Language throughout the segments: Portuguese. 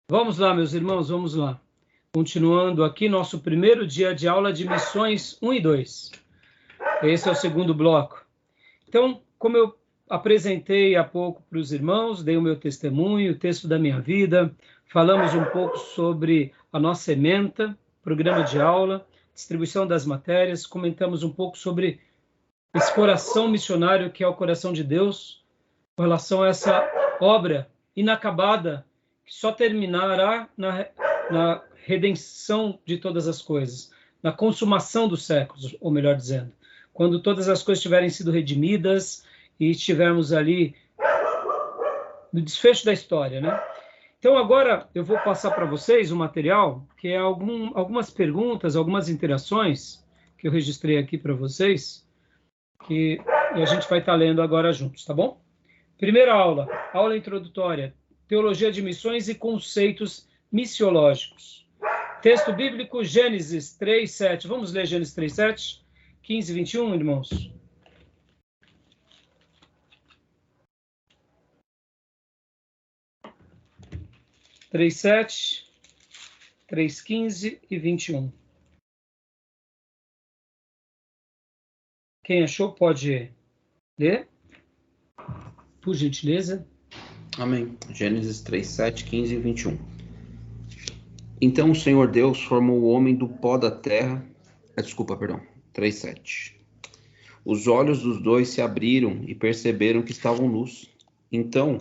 Vamos lá, meus irmãos, vamos lá. Continuando aqui, nosso primeiro dia de aula de missões 1 e 2. Esse é o segundo bloco. Então, como eu apresentei há pouco para os irmãos, dei o meu testemunho, o texto da minha vida, falamos um pouco sobre a nossa ementa, programa de aula, distribuição das matérias, comentamos um pouco sobre esse coração missionário que é o coração de Deus, com relação a essa obra inacabada, que só terminará na redenção de todas as coisas, na consumação dos séculos, ou melhor dizendo, quando todas as coisas tiverem sido redimidas e estivermos ali no desfecho da história, né? Então agora eu vou passar para vocês um material que é algumas perguntas, algumas interações que eu registrei aqui para vocês, e a gente vai estar lendo agora juntos, tá bom? Primeira aula, aula introdutória, teologia de missões e conceitos missiológicos. Texto bíblico, Gênesis 3:7. Vamos ler Gênesis 3:7, 15 e 21, irmãos. Três, 7, 3:15 e 21. Quem achou pode ler, por gentileza. Amém. Gênesis 3:7, 15 e 21. Então o Senhor Deus formou o homem do pó da terra. 3:7. Os olhos dos dois se abriram e perceberam que estavam nus. Então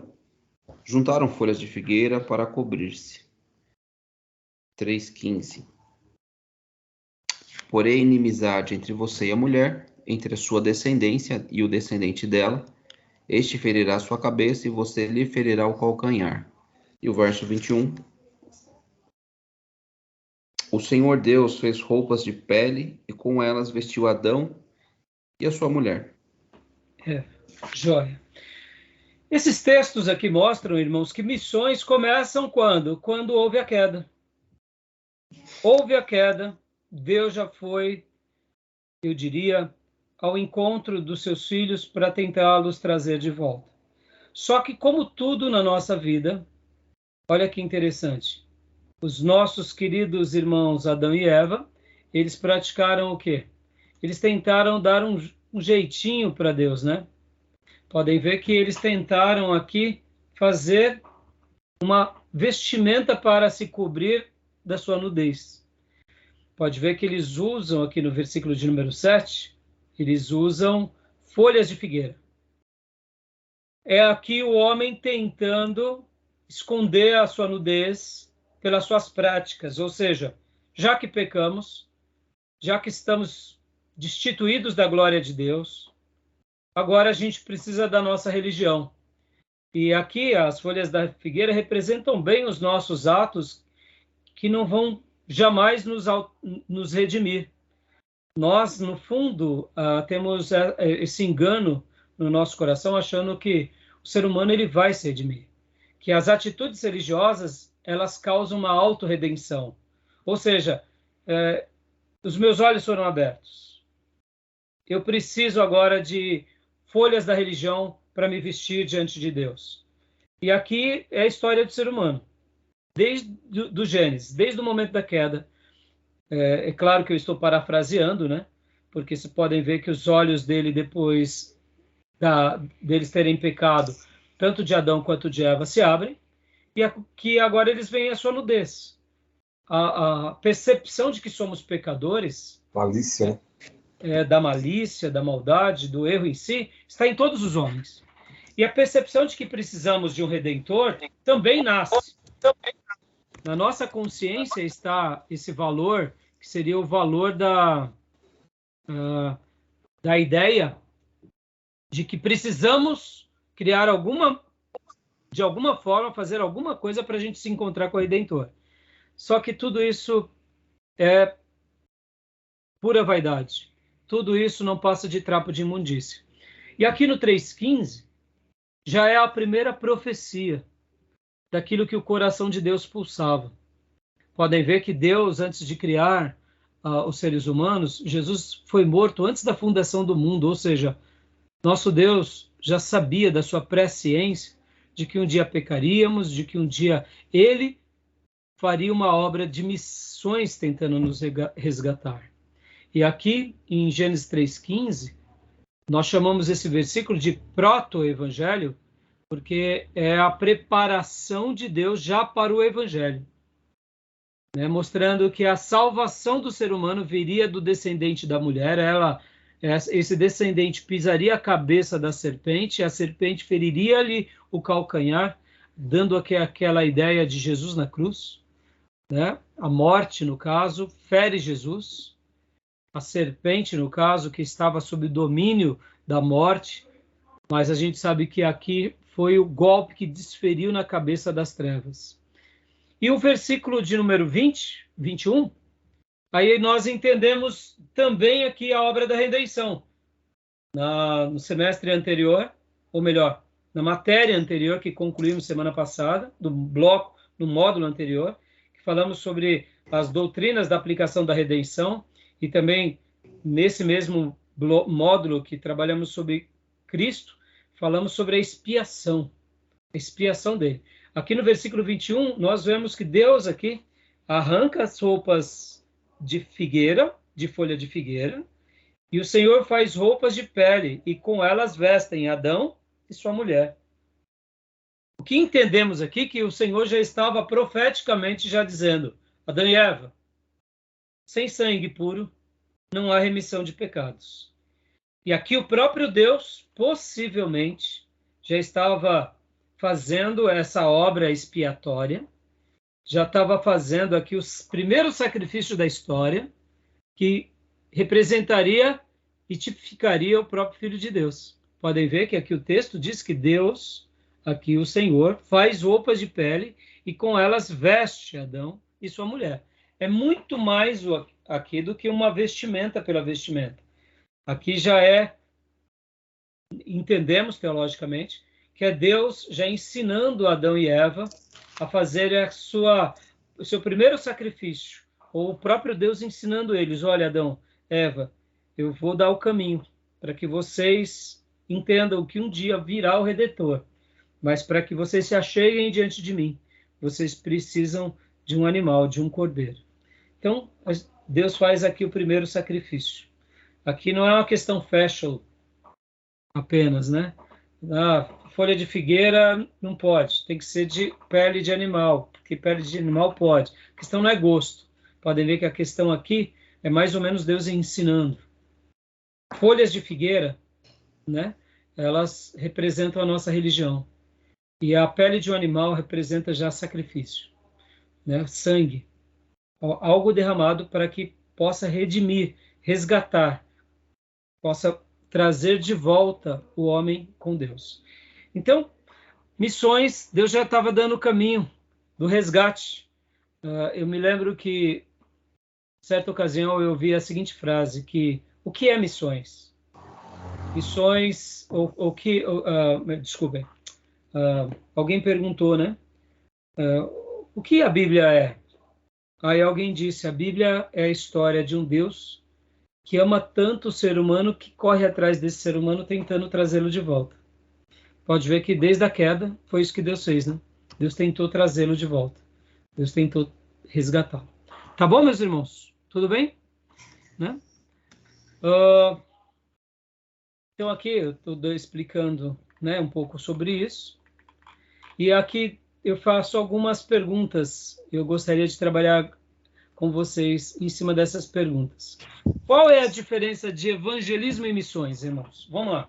juntaram folhas de figueira para cobrir-se. 3:15. Porém, inimizade entre você e a mulher, entre a sua descendência e o descendente dela. Este ferirá sua cabeça e você lhe ferirá o calcanhar. E o verso 21. O Senhor Deus fez roupas de pele e com elas vestiu Adão e a sua mulher. Joia. Esses textos aqui mostram, irmãos, que missões começam quando? Quando houve a queda. Houve a queda, Deus já foi, eu diria, ao encontro dos seus filhos para tentá-los trazer de volta. Só que, como tudo na nossa vida, olha que interessante, os nossos queridos irmãos Adão e Eva, eles praticaram o quê? Eles tentaram dar um jeitinho para Deus, né? Podem ver que eles tentaram aqui fazer uma vestimenta para se cobrir da sua nudez. Pode ver que eles usam aqui no versículo de número 7, eles usam folhas de figueira. É aqui o homem tentando esconder a sua nudez pelas suas práticas, ou seja, já que pecamos, já que estamos destituídos da glória de Deus, agora a gente precisa da nossa religião. E aqui as folhas da figueira representam bem os nossos atos que não vão jamais nos redimir. Nós, no fundo, temos esse engano no nosso coração, achando que o ser humano ele vai se redimir. Que as atitudes religiosas, elas causam uma autorredenção. Ou seja, os meus olhos foram abertos. Eu preciso agora de folhas da religião para me vestir diante de Deus. E aqui é a história do ser humano. Desde do Gênesis, desde o momento da queda. É claro que eu estou parafraseando, né? Porque vocês podem ver que os olhos dele, depois deles terem pecado, tanto de Adão quanto de Eva, se abrem, e que agora eles veem a sua nudez. A percepção de que somos pecadores, malícia, da malícia, da maldade, do erro em si, está em todos os homens. E a percepção de que precisamos de um Redentor também nasce. Na nossa consciência está esse valor, que seria o valor da ideia de que precisamos criar de alguma forma, fazer alguma coisa para a gente se encontrar com o Redentor. Só que tudo isso é pura vaidade. Tudo isso não passa de trapo de imundícia. E aqui no 3:15, já é a primeira profecia daquilo que o coração de Deus pulsava. Podem ver que Deus, antes de criar os seres humanos, Jesus foi morto antes da fundação do mundo, ou seja, nosso Deus já sabia da sua presciência de que um dia pecaríamos, de que um dia Ele faria uma obra de missões tentando nos resgatar. E aqui, em Gênesis 3,15, nós chamamos esse versículo de proto-evangelho, porque é a preparação de Deus já para o evangelho, né? Mostrando que a salvação do ser humano viria do descendente da mulher. Esse descendente pisaria a cabeça da serpente, a serpente feriria-lhe o calcanhar, dando aquela ideia de Jesus na cruz, né? A morte, no caso, fere Jesus. A serpente, no caso, que estava sob o domínio da morte, mas a gente sabe que aqui foi o golpe que desferiu na cabeça das trevas. E o versículo de número 20, 21, aí nós entendemos também aqui a obra da redenção. No semestre anterior, ou melhor, na matéria anterior que concluímos semana passada, no módulo anterior, que falamos sobre as doutrinas da aplicação da redenção, e também nesse mesmo módulo que trabalhamos sobre Cristo, falamos sobre a expiação dele. Aqui no versículo 21, nós vemos que Deus aqui arranca as roupas de figueira, de folha de figueira, e o Senhor faz roupas de pele, e com elas vestem Adão e sua mulher. O que entendemos aqui? Que o Senhor já estava profeticamente já dizendo: Adão e Eva, sem sangue puro, não há remissão de pecados. E aqui o próprio Deus, possivelmente, já estava fazendo essa obra expiatória, já estava fazendo aqui os primeiros sacrifícios da história, que representaria e tipificaria o próprio Filho de Deus. Podem ver que aqui o texto diz que Deus, aqui o Senhor, faz roupas de pele e com elas veste Adão e sua mulher. É muito mais aqui do que uma vestimenta pela vestimenta. Aqui já entendemos teologicamente, que é Deus já ensinando Adão e Eva a fazer o seu primeiro sacrifício, ou o próprio Deus ensinando eles: olha, Adão, Eva, eu vou dar o caminho para que vocês entendam que um dia virá o Redentor, mas para que vocês se acheguem diante de mim, vocês precisam de um animal, de um cordeiro. Então, Deus faz aqui o primeiro sacrifício. Aqui não é uma questão fashion apenas, né? Folha de figueira não pode, tem que ser de pele de animal, porque pele de animal pode. A questão não é gosto. Podem ver que a questão aqui é mais ou menos Deus ensinando. Folhas de figueira, né? Elas representam a nossa religião. E a pele de um animal representa já sacrifício, né? Sangue. Algo derramado para que possa redimir, resgatar, possa trazer de volta o homem com Deus. Então, missões, Deus já estava dando o caminho do resgate. Eu me lembro que, em certa ocasião, eu ouvi a seguinte frase, que o que é missões? Missões, desculpem, alguém perguntou, né? O que a Bíblia é? Aí alguém disse: a Bíblia é a história de um Deus que ama tanto o ser humano que corre atrás desse ser humano tentando trazê-lo de volta. Pode ver que desde a queda foi isso que Deus fez, né? Deus tentou trazê-lo de volta. Deus tentou resgatá-lo. Tá bom, meus irmãos? Tudo bem? Né? Então aqui eu estou explicando, né, um pouco sobre isso. E aqui eu faço algumas perguntas. Eu gostaria de trabalhar com vocês em cima dessas perguntas. Qual é a diferença de evangelismo e missões, irmãos? Vamos lá.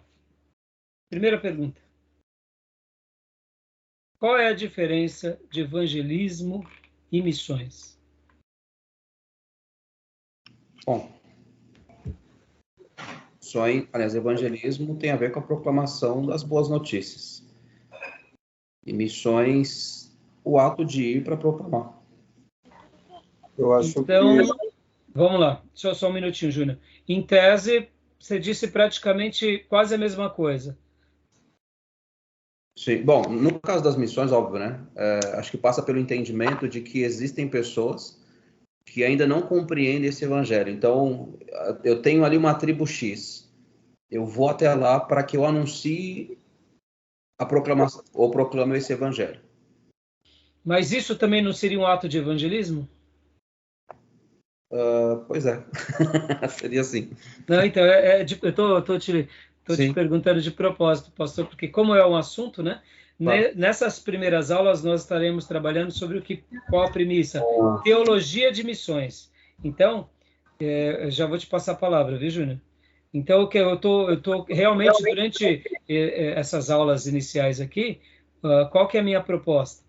Primeira pergunta. Qual é a diferença de evangelismo e missões? Bom, evangelismo tem a ver com a proclamação das boas notícias. E missões, o ato de ir para proclamar. Eu acho então, vamos lá. Só um minutinho, Júnior. Em tese, você disse praticamente quase a mesma coisa. Sim. Bom, no caso das missões, óbvio, né? Acho que passa pelo entendimento de que existem pessoas que ainda não compreendem esse evangelho. Então, eu tenho ali uma tribo X. Eu vou até lá para que eu anuncie a proclamação, ou proclame esse evangelho. Mas isso também não seria um ato de evangelismo? Pois é, seria assim. Não, então, eu tô te Sim. perguntando de propósito, pastor, porque como é um assunto, né? Claro. Nessas primeiras aulas nós estaremos trabalhando sobre qual a premissa? Teologia de missões. Então, eu já vou te passar a palavra, viu, Júnior? Então, o que eu tô realmente, durante essas aulas iniciais aqui, qual que é a minha proposta?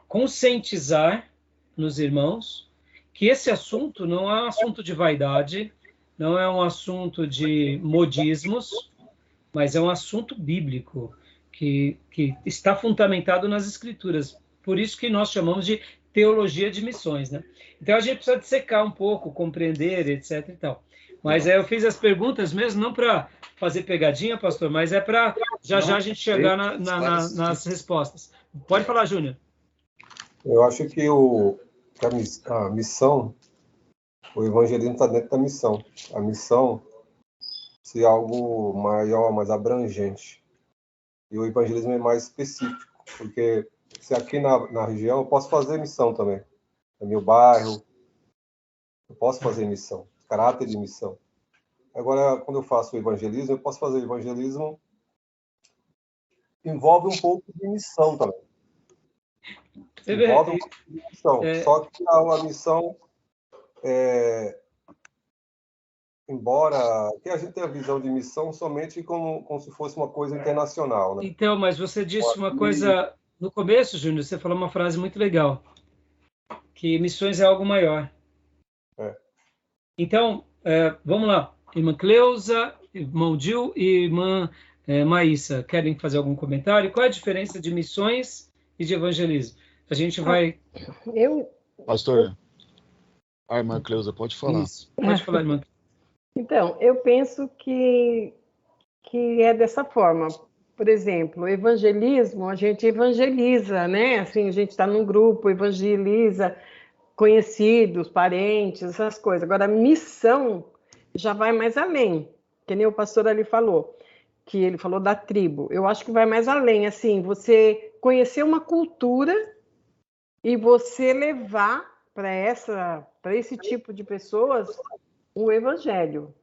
Conscientizar nos irmãos que esse assunto não é um assunto de vaidade, não é um assunto de modismos, mas é um assunto bíblico que está fundamentado nas Escrituras. Por isso que nós chamamos de teologia de missões, né? Então a gente precisa dissecar um pouco, compreender, etc. e tal. Mas eu fiz as perguntas mesmo não para fazer pegadinha, pastor, mas é para já já a gente chegar nas respostas. Pode falar, Júnior. Eu acho que a missão, o evangelismo está dentro da missão. A missão ser algo maior, mais abrangente. E o evangelismo é mais específico, porque se aqui na região eu posso fazer missão também. No meu bairro, eu posso fazer missão, caráter de missão. Agora, quando eu faço o evangelismo, eu posso fazer evangelismo, envolve um pouco de missão também. Envolve um pouco de missão. Só que a missão, embora que a gente tenha a visão de missão somente como se fosse uma coisa internacional, né? Então, mas você disse uma coisa no começo, Júnior, você falou uma frase muito legal, que missões é algo maior. Então, vamos lá. Irmã Cleusa, irmão Gil e irmã Maísa, querem fazer algum comentário? Qual é a diferença de missões e de evangelismo? A gente vai... Pastor, a irmã Cleusa, pode falar. Isso. Pode falar, irmã. Então, eu penso que é dessa forma. Por exemplo, evangelismo, a gente evangeliza, né? Assim, a gente está num grupo, evangeliza conhecidos, parentes, essas coisas. Agora, a missão já vai mais além, que nem o pastor ali falou, que ele falou da tribo. Eu acho que vai mais além, assim, você conhecer uma cultura e você levar para esse tipo de pessoas o evangelho.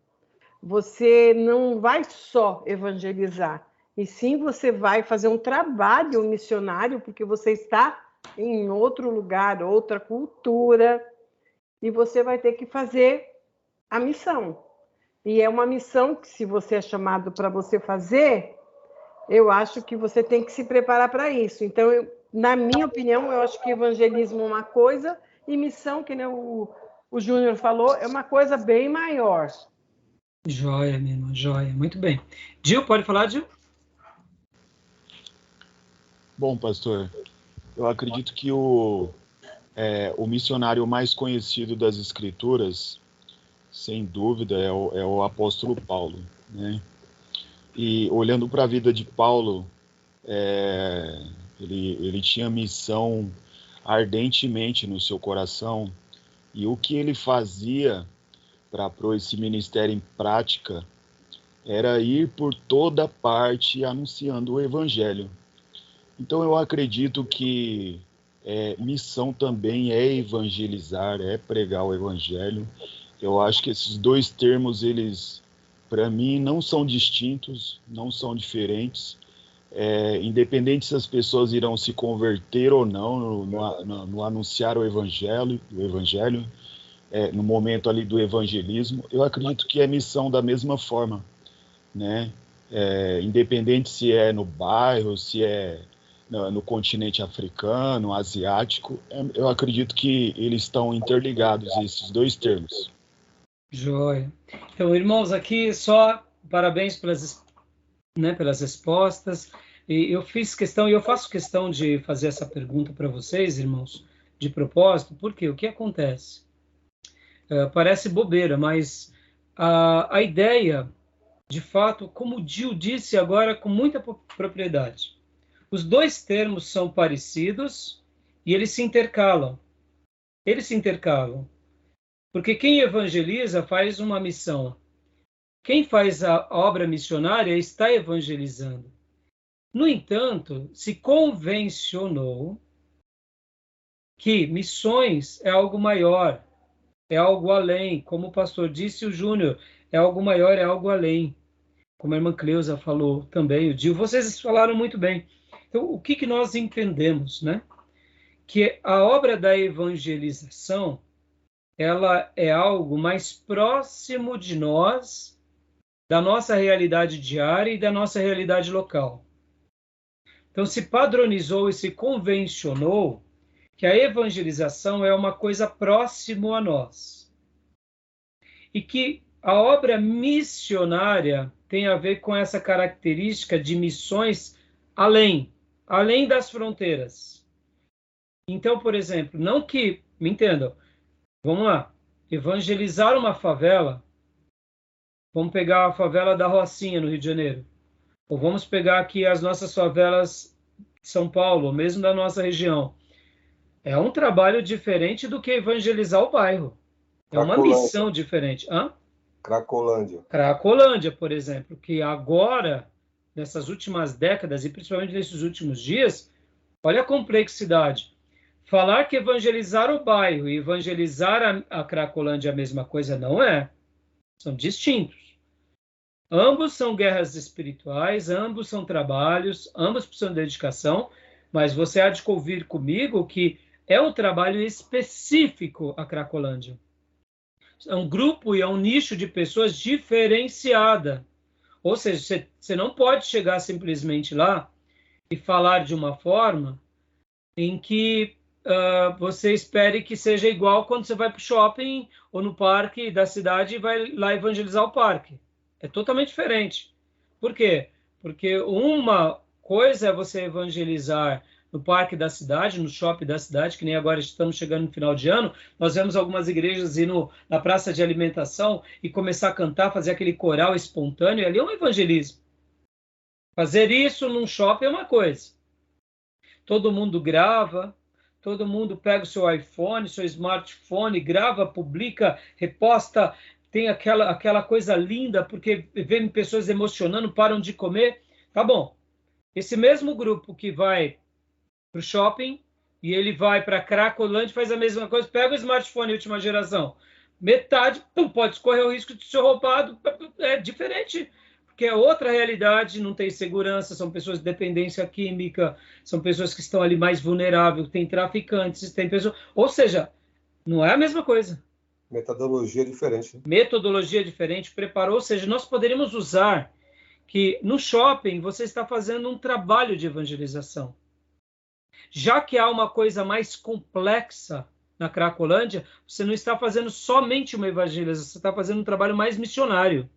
Você não vai só evangelizar, e sim você vai fazer um trabalho missionário, porque você está em outro lugar, outra cultura, e você vai ter que fazer a missão. E é uma missão que, se você é chamado para você fazer, eu acho que você tem que se preparar para isso. Então, na minha opinião, eu acho que evangelismo é uma coisa, e missão, que nem o Júnior falou, é uma coisa bem maior. Joia, minha irmã, joia. Muito bem. Gil, pode falar, Gil? Bom, pastor, eu acredito que o missionário mais conhecido das Escrituras, sem dúvida, é o apóstolo Paulo, né? E olhando para a vida de Paulo, ele tinha missão ardentemente no seu coração, e o que ele fazia para pôr esse ministério em prática era ir por toda parte anunciando o evangelho. Então eu acredito que missão também é evangelizar, é pregar o evangelho. Eu acho que esses dois termos, eles, para mim, não são distintos, não são diferentes. Independente se as pessoas irão se converter ou não no anunciar o evangelho, no momento ali do evangelismo, eu acredito que é missão da mesma forma, né? Independente se é no bairro, se é no continente africano, asiático, eu acredito que eles estão interligados, esses dois termos. Joia. Então, irmãos, aqui só parabéns pelas respostas. E eu fiz questão, e eu faço questão de fazer essa pergunta para vocês, irmãos, de propósito, porque o que acontece? Parece bobeira, mas a ideia, de fato, como o Gil disse agora com muita propriedade, os dois termos são parecidos e eles se intercalam. Eles se intercalam. Porque quem evangeliza faz uma missão. Quem faz a obra missionária está evangelizando. No entanto, se convencionou que missões é algo maior, é algo além. Como o pastor disse, o Júnior, é algo maior, é algo além. Como a irmã Cleusa falou também, o Dio, vocês falaram muito bem. Então, o que nós entendemos, né? Que a obra da evangelização, ela é algo mais próximo de nós, da nossa realidade diária e da nossa realidade local. Então, se padronizou e se convencionou que a evangelização é uma coisa próximo a nós. E que a obra missionária tem a ver com essa característica de missões além das fronteiras. Então, por exemplo, não que, me entendam, vamos lá, evangelizar uma favela, vamos pegar a favela da Rocinha, no Rio de Janeiro, ou vamos pegar aqui as nossas favelas de São Paulo, ou mesmo da nossa região. É um trabalho diferente do que evangelizar o bairro. É uma missão diferente. Hã? Cracolândia. Cracolândia, por exemplo, que agora, nessas últimas décadas, e principalmente nesses últimos dias, olha a complexidade. Falar que evangelizar o bairro e evangelizar a Cracolândia é a mesma coisa, não é. São distintos. Ambos são guerras espirituais, ambos são trabalhos, ambos precisam de dedicação, mas você há de ouvir comigo que é um trabalho específico a Cracolândia. É um grupo e é um nicho de pessoas diferenciada. Ou seja, você não pode chegar simplesmente lá e falar de uma forma em que você espere que seja igual quando você vai para o shopping ou no parque da cidade e vai lá evangelizar o parque. É totalmente diferente. Por quê? Porque uma coisa é você evangelizar no parque da cidade, no shopping da cidade, que nem agora estamos chegando no final de ano, nós vemos algumas igrejas ir na praça de alimentação e começar a cantar, fazer aquele coral espontâneo, ali é um evangelismo. Fazer isso num shopping é uma coisa. Todo mundo grava, todo mundo pega o seu iPhone, seu smartphone, grava, publica, reposta, tem aquela coisa linda, porque vê pessoas emocionando, param de comer. Tá bom. Esse mesmo grupo que vai para o shopping e ele vai para Cracolândia, faz a mesma coisa, pega o smartphone última geração. Metade pode correr o risco de ser roubado. É diferente, porque é outra realidade, não tem segurança, são pessoas de dependência química, são pessoas que estão ali mais vulneráveis, tem traficantes, tem pessoas... Ou seja, não é a mesma coisa. Metodologia diferente. Metodologia diferente, preparou, ou seja, nós poderíamos usar que no shopping você está fazendo um trabalho de evangelização. Já que há uma coisa mais complexa na Cracolândia, você não está fazendo somente uma evangelização, você está fazendo um trabalho mais missionário.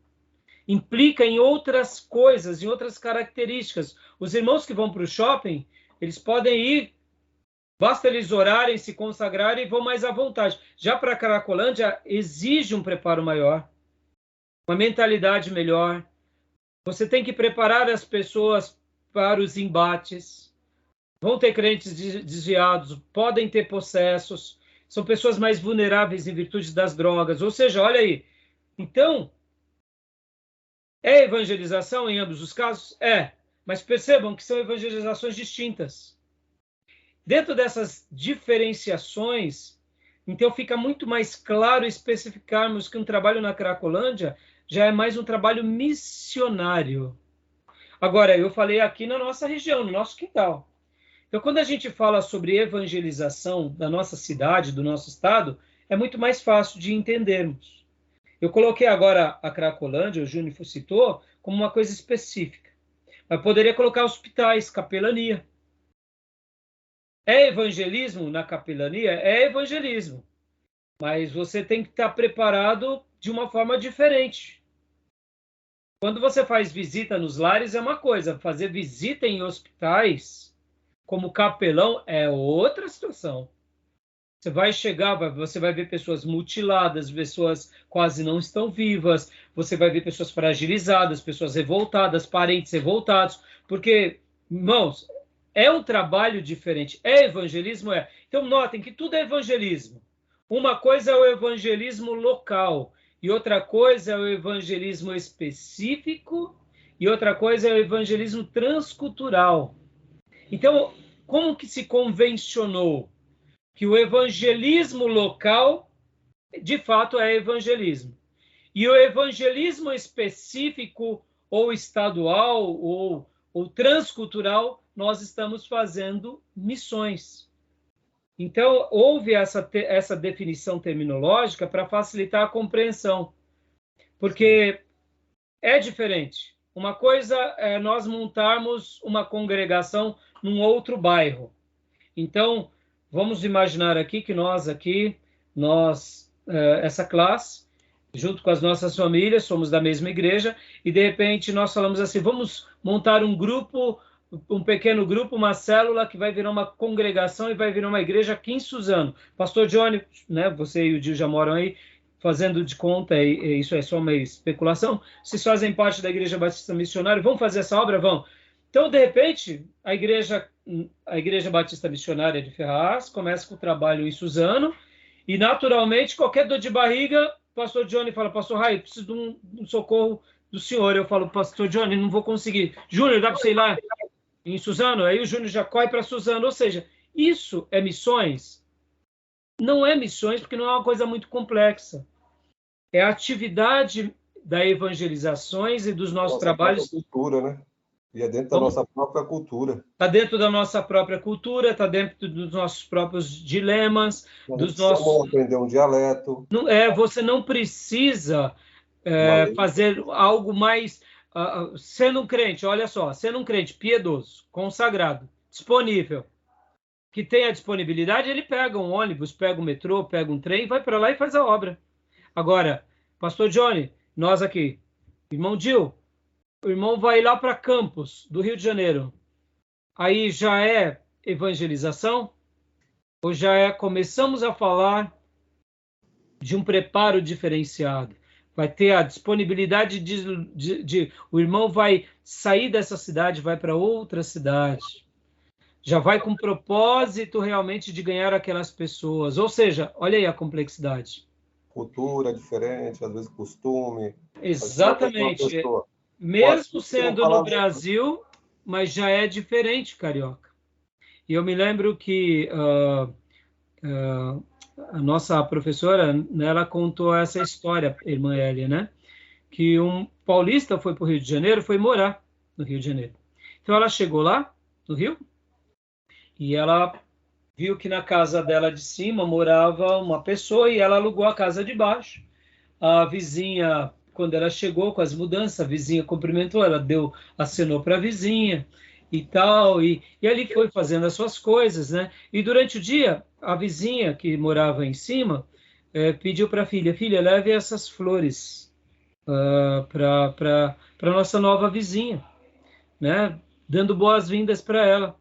Implica em outras coisas, em outras características. Os irmãos que vão para o shopping, eles podem ir, basta eles orarem, se consagrarem e vão mais à vontade. Já para a Cracolândia, exige um preparo maior, uma mentalidade melhor. Você tem que preparar as pessoas para os embates. Vão ter crentes desviados, podem ter possessos, são pessoas mais vulneráveis em virtude das drogas. Ou seja, olha aí. Então, é evangelização em ambos os casos? É. Mas percebam que são evangelizações distintas. Dentro dessas diferenciações, então fica muito mais claro especificarmos que um trabalho na Cracolândia já é mais um trabalho missionário. Agora, eu falei aqui na nossa região, no nosso quintal. Então, quando a gente fala sobre evangelização da nossa cidade, do nosso estado, é muito mais fácil de entendermos. Eu coloquei agora a Cracolândia, o Júnior citou, como uma coisa específica. Mas poderia colocar hospitais, capelania. É evangelismo na capelania? É evangelismo. Mas você tem que estar preparado de uma forma diferente. Quando você faz visita nos lares é uma coisa, fazer visita em hospitais como capelão é outra situação. Você vai chegar, você vai ver pessoas mutiladas, pessoas quase não estão vivas, você vai ver pessoas fragilizadas, pessoas revoltadas, parentes revoltados, porque, irmãos, é um trabalho diferente. É evangelismo? É. Então, notem que tudo é evangelismo. Uma coisa é o evangelismo local, e outra coisa é o evangelismo específico, e outra coisa é o evangelismo transcultural. Então, como que se convencionou que o evangelismo local, de fato, é evangelismo? E o evangelismo específico, ou estadual, ou transcultural, nós estamos fazendo missões. Então, houve essa definição terminológica para facilitar a compreensão, porque é diferente. Uma coisa é nós montarmos uma congregação num outro bairro. Então, vamos imaginar aqui que essa classe, junto com as nossas famílias, somos da mesma igreja, e de repente nós falamos assim, vamos montar um grupo, um pequeno grupo, uma célula que vai virar uma congregação e vai virar uma igreja aqui em Suzano. Pastor Johnny, né, você e o Dio já moram aí, fazendo de conta, e isso é só uma especulação, vocês fazem parte da Igreja Batista Missionária, vão fazer essa obra? Vão. Então, de repente, a Igreja Batista Missionária de Ferraz começa com o trabalho em Suzano, e naturalmente, qualquer dor de barriga, o pastor Johnny fala, pastor Rai, eu preciso de um socorro do senhor. Eu falo, pastor Johnny, não vou conseguir. Júnior, dá para você ir lá em Suzano? Aí o Júnior já corre para Suzano. Ou seja, isso é missões? Não é missões, porque não é uma coisa muito complexa. É a atividade da evangelizações e dos nossos trabalhos. Cultura, né? E é dentro da nossa própria cultura. Está dentro da nossa própria cultura, está dentro dos nossos próprios dilemas, dos nossos... aprender um dialeto. Não, você não precisa fazer algo mais... sendo um crente, olha só, sendo um crente piedoso, consagrado, disponível, que tem a disponibilidade, ele pega um ônibus, pega um metrô, pega um trem, vai para lá e faz a obra. Agora, pastor Johnny, nós aqui, irmão Gil, o irmão vai lá para Campos, do Rio de Janeiro. Aí já é evangelização? Ou já começamos a falar de um preparo diferenciado? Vai ter a disponibilidade de o irmão vai sair dessa cidade, vai para outra cidade. Já vai com propósito realmente de ganhar aquelas pessoas. Ou seja, olha aí a complexidade. Cultura diferente, às vezes costume. Exatamente. Mesmo sendo no Brasil, mas já é diferente, carioca. E eu me lembro que a nossa professora, né, ela contou essa história, irmã Elia, né? Que um paulista foi para o Rio de Janeiro, foi morar no Rio de Janeiro. Então ela chegou lá, no Rio, e ela viu que na casa dela de cima morava uma pessoa e ela alugou a casa de baixo. A vizinha, quando ela chegou com as mudanças, a vizinha cumprimentou, ela acenou para a vizinha e tal, e ali foi fazendo as suas coisas, né? E durante o dia, a vizinha que morava em cima pediu para a filha, leve essas flores para a nossa nova vizinha, né? Dando boas-vindas para ela.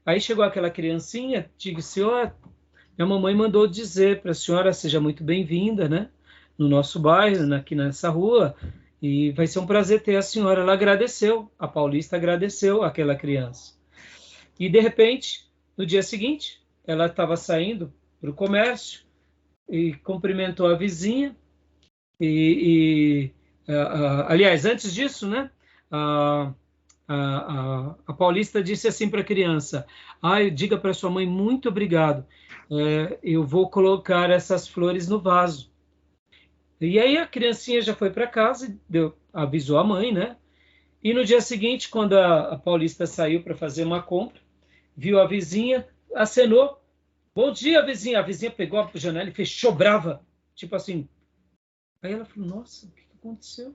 Aí chegou aquela criancinha, disse, minha mamãe mandou dizer para a senhora, seja muito bem-vinda, né? No nosso bairro, aqui nessa rua, e vai ser um prazer ter a senhora. Ela agradeceu, a paulista agradeceu aquela criança. E, de repente, no dia seguinte, ela estava saindo para o comércio e cumprimentou a vizinha. Aliás, antes disso, né? A paulista disse assim para a criança, diga para sua mãe muito obrigado, eu vou colocar essas flores no vaso. E aí a criancinha já foi para casa e avisou a mãe, né? E no dia seguinte, quando a paulista saiu para fazer uma compra, viu a vizinha, acenou, bom dia, vizinha. A vizinha pegou a janela e fechou brava, tipo assim. Aí ela falou, nossa, o que aconteceu?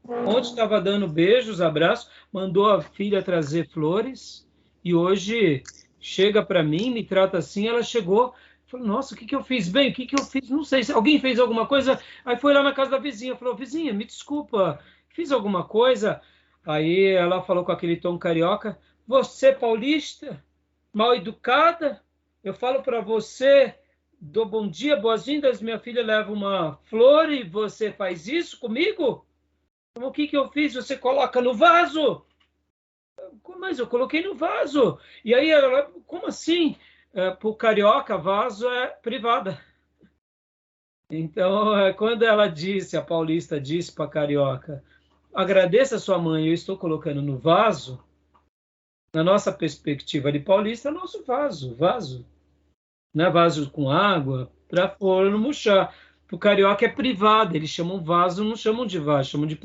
Ontem estava dando beijos, abraços, mandou a filha trazer flores e hoje chega para mim, me trata assim. Ela chegou, falou, nossa, o que eu fiz bem? O que eu fiz? Não sei, se alguém fez alguma coisa. Aí foi lá na casa da vizinha, falou, vizinha, me desculpa, fiz alguma coisa? Aí ela falou com aquele tom carioca, você paulista, mal educada, eu falo para você, dou bom dia, boas-vindas, minha filha leva uma flor e você faz isso comigo? O que eu fiz? Você coloca no vaso? Mas eu coloquei no vaso. E aí ela, como assim? Para o carioca, vaso é privada. Então, quando ela disse, a paulista disse para a carioca, agradeça a sua mãe, eu estou colocando no vaso, na nossa perspectiva de paulista, é o nosso vaso. Não é vaso com água, para pôr no murchar. O carioca é privado, eles chamam vaso, não chamam de vaso, chamam de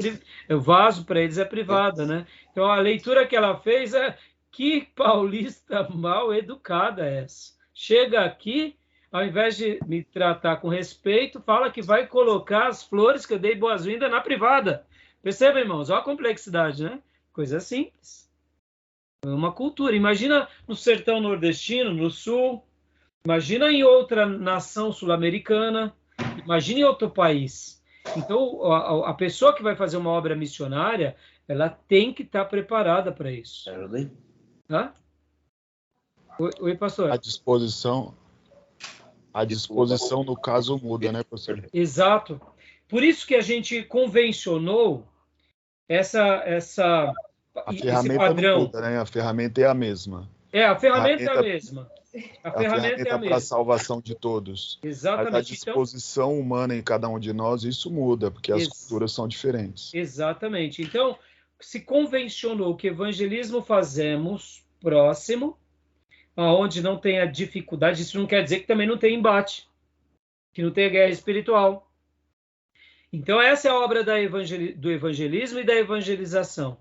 o vaso para eles é privada, né? Então a leitura que ela fez é que paulista mal educada é essa. Chega aqui, ao invés de me tratar com respeito, fala que vai colocar as flores que eu dei boas-vindas na privada. Perceba, irmãos, olha a complexidade, né? Coisa simples. É uma cultura. Imagina no sertão nordestino, no sul, imagina em outra nação sul-americana, imagine em outro país. Então, a pessoa que vai fazer uma obra missionária, ela tem que estar preparada para isso. Tá? Oi, pastor. A disposição no caso muda, né, pastor? Exato. Por isso que a gente convencionou esse padrão. Não muda, né? A ferramenta é a mesma. A ferramenta é a mesma. A ferramenta é para a salvação de todos. Exatamente. Mas a disposição humana em cada um de nós, isso muda, porque as culturas são diferentes. Exatamente. Então, se convencionou que evangelismo fazemos próximo, aonde não tenha dificuldade, isso não quer dizer que também não tem embate, que não tenha guerra espiritual. Então, essa é a obra do evangelismo e da evangelização.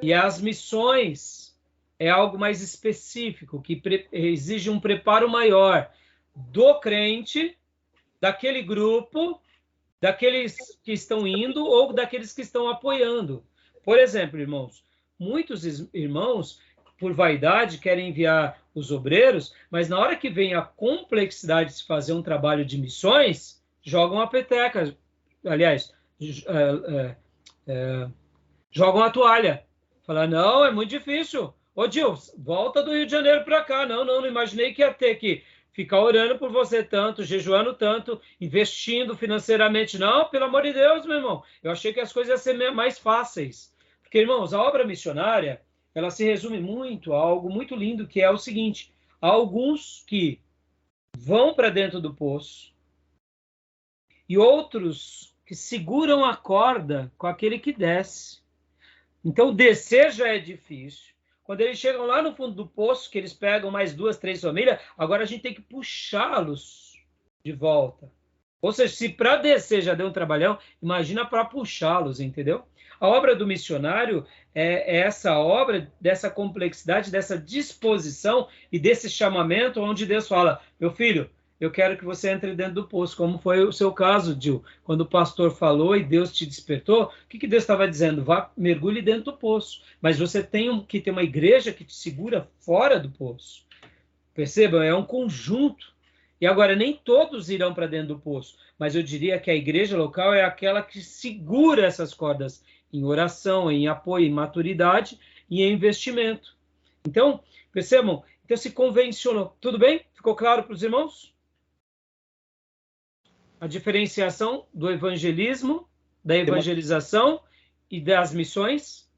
E as missões é algo mais específico, que exige um preparo maior do crente, daquele grupo, daqueles que estão indo ou daqueles que estão apoiando. Por exemplo, irmãos, muitos irmãos, por vaidade, querem enviar os obreiros, mas na hora que vem a complexidade de se fazer um trabalho de missões, jogam a peteca. Aliás, jogam a toalha. Falam, não, é muito difícil. Ô, Gil, volta do Rio de Janeiro para cá. Não imaginei que ia ter que ficar orando por você tanto, jejuando tanto, investindo financeiramente. Não, pelo amor de Deus, meu irmão. Eu achei que as coisas iam ser mais fáceis. Porque, irmãos, a obra missionária, ela se resume muito a algo muito lindo, que é o seguinte. Há alguns que vão para dentro do poço e outros que seguram a corda com aquele que desce. Então, descer já é difícil. Quando eles chegam lá no fundo do poço, que eles pegam mais 2, 3 famílias, agora a gente tem que puxá-los de volta. Ou seja, se para descer já deu um trabalhão, imagina para puxá-los, entendeu? A obra do missionário é essa obra dessa complexidade, dessa disposição e desse chamamento onde Deus fala, meu filho, eu quero que você entre dentro do poço, como foi o seu caso, Gil. Quando o pastor falou e Deus te despertou, o que Deus estava dizendo? Vá, mergulhe dentro do poço. Mas você tem que ter uma igreja que te segura fora do poço. Percebam, é um conjunto. E agora, nem todos irão para dentro do poço, mas eu diria que a igreja local é aquela que segura essas cordas em oração, em apoio, em maturidade e em investimento. Então, percebam, então se convencionou. Tudo bem? Ficou claro para os irmãos? A diferenciação do evangelismo, da evangelização e das missões?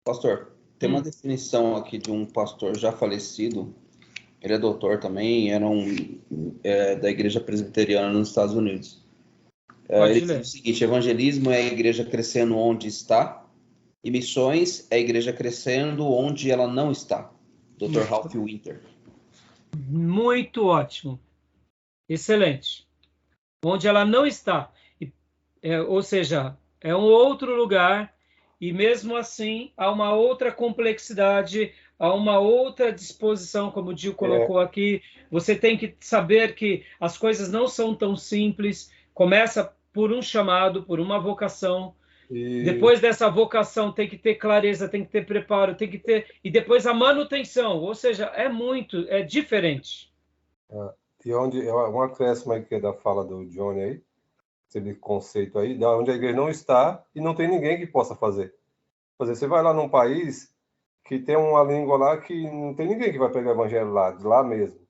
Pastor, tem uma definição aqui de um pastor já falecido, ele é doutor também, era da igreja presbiteriana nos Estados Unidos. Ele diz o seguinte, evangelismo é a igreja crescendo onde está, e missões é a igreja crescendo onde ela não está. Dr. Ralph Winter. Muito ótimo. Excelente. Onde ela não está. Ou seja, é um outro lugar, e mesmo assim há uma outra complexidade, há uma outra disposição, como o Gil colocou aqui. Você tem que saber que as coisas não são tão simples. Começa por um chamado, por uma vocação. Depois dessa vocação tem que ter clareza, tem que ter preparo, tem que ter... E depois a manutenção, ou seja, é diferente. E onde um acréscimo aí que é da fala do Johnny aí, esse conceito aí, da onde a igreja não está e não tem ninguém que possa fazer. Você vai lá num país que tem uma língua lá que não tem ninguém que vai pregar o evangelho lá, de lá mesmo.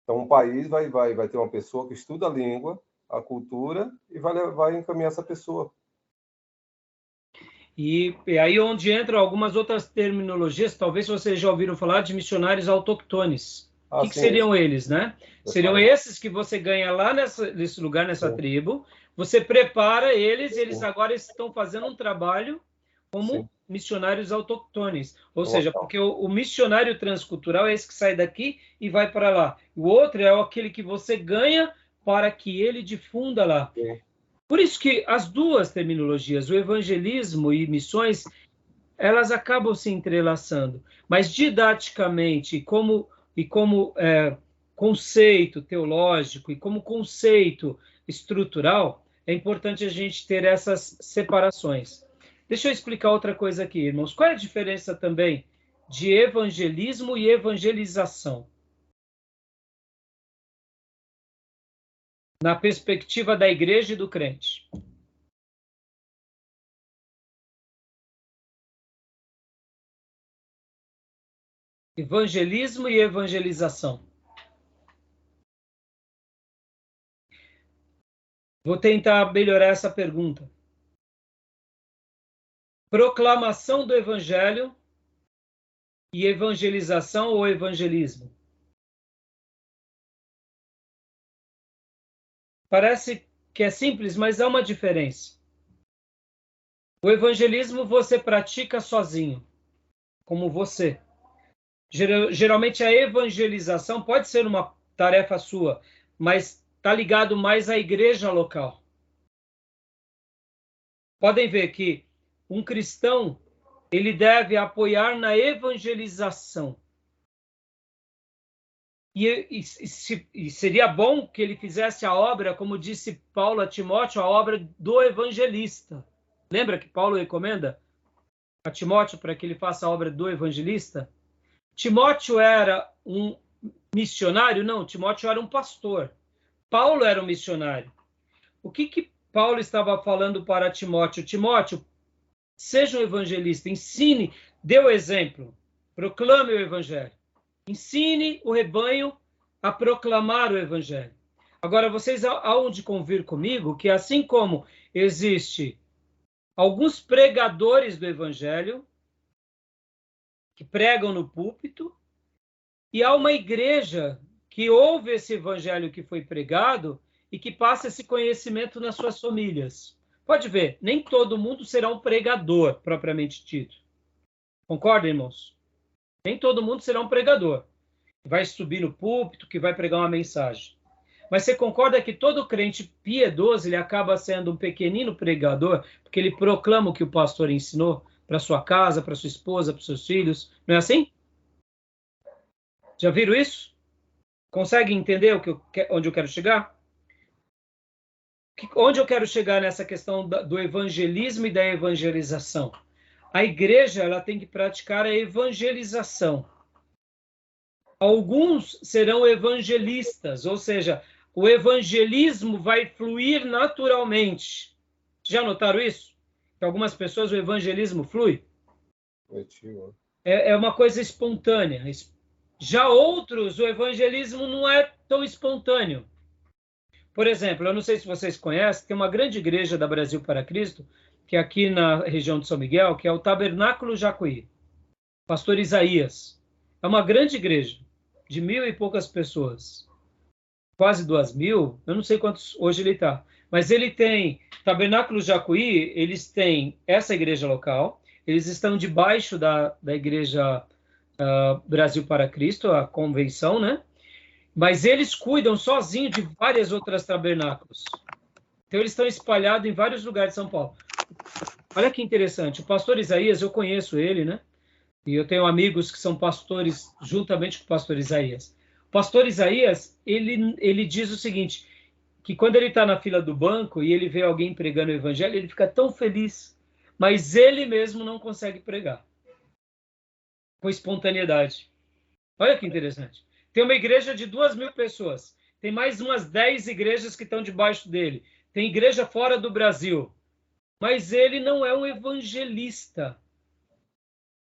Então um país vai ter uma pessoa que estuda a língua, a cultura e vai encaminhar essa pessoa. E aí onde entram algumas outras terminologias, talvez vocês já ouviram falar de missionários autoctones. O que seriam eles, né? Seriam esses que você ganha lá nesse lugar, nessa tribo, você prepara eles, eles agora estão fazendo um trabalho como Sim. missionários autóctones. Ou seja, porque o missionário transcultural é esse que sai daqui e vai para lá. O outro é aquele que você ganha para que ele difunda lá. Sim. Por isso que as duas terminologias, o evangelismo e missões, elas acabam se entrelaçando. Mas didaticamente, e como conceito teológico e como conceito estrutural, é importante a gente ter essas separações. Deixa eu explicar outra coisa aqui, irmãos. Qual é a diferença também de evangelismo e evangelização? Na perspectiva da igreja e do crente. Evangelismo e evangelização. Vou tentar melhorar essa pergunta. Proclamação do evangelho e evangelização ou evangelismo? Parece que é simples, mas há uma diferença. O evangelismo você pratica sozinho, como você. Geralmente a evangelização pode ser uma tarefa sua, mas está ligado mais à igreja local. Podem ver que um cristão, ele deve apoiar na evangelização. E seria bom que ele fizesse a obra, como disse Paulo a Timóteo, a obra do evangelista. Lembra que Paulo recomenda a Timóteo para que ele faça a obra do evangelista? Timóteo era um missionário? Não, Timóteo era um pastor. Paulo era um missionário. O que Paulo estava falando para Timóteo? Timóteo, seja um evangelista, ensine, dê o exemplo, proclame o evangelho. Ensine o rebanho a proclamar o evangelho. Agora, vocês hão de convir comigo que assim como existe alguns pregadores do evangelho que pregam no púlpito, e há uma igreja que ouve esse evangelho que foi pregado e que passa esse conhecimento nas suas famílias. Pode ver, nem todo mundo será um pregador, propriamente dito. Concorda, irmãos? Nem todo mundo será um pregador, que vai subir no púlpito, que vai pregar uma mensagem. Mas você concorda que todo crente piedoso, ele acaba sendo um pequenino pregador, porque ele proclama o que o pastor ensinou para sua casa, para sua esposa, para seus filhos. Não é assim? Já viram isso? Consegue entender onde eu quero chegar? Onde eu quero chegar nessa questão do evangelismo e da evangelização? A igreja ela tem que praticar a evangelização. Alguns serão evangelistas, ou seja, o evangelismo vai fluir naturalmente. Já notaram isso? Que algumas pessoas o evangelismo flui? É uma coisa espontânea. Já outros, o evangelismo não é tão espontâneo. Por exemplo, eu não sei se vocês conhecem, tem uma grande igreja da Brasil para Cristo, que é aqui na região de São Miguel, que é o Tabernáculo Jacuí. Pastor Isaías. É uma grande igreja, de 1.000 e poucas pessoas. Quase 2.000, eu não sei quantos hoje ele está. Mas ele tem, Tabernáculo Jacuí, eles têm essa igreja local, eles estão debaixo da igreja Brasil para Cristo, a convenção, né? Mas eles cuidam sozinhos de várias outras tabernáculos. Então, eles estão espalhados em vários lugares de São Paulo. Olha que interessante. O pastor Isaías, eu conheço ele, né? E eu tenho amigos que são pastores juntamente com o pastor Isaías. O pastor Isaías, ele diz o seguinte, que quando ele está na fila do banco e ele vê alguém pregando o evangelho, ele fica tão feliz, mas ele mesmo não consegue pregar com espontaneidade. Olha que interessante. Tem uma igreja de 2.000 pessoas. Tem mais umas 10 igrejas que estão debaixo dele. Tem igreja fora do Brasil. Mas ele não é um evangelista,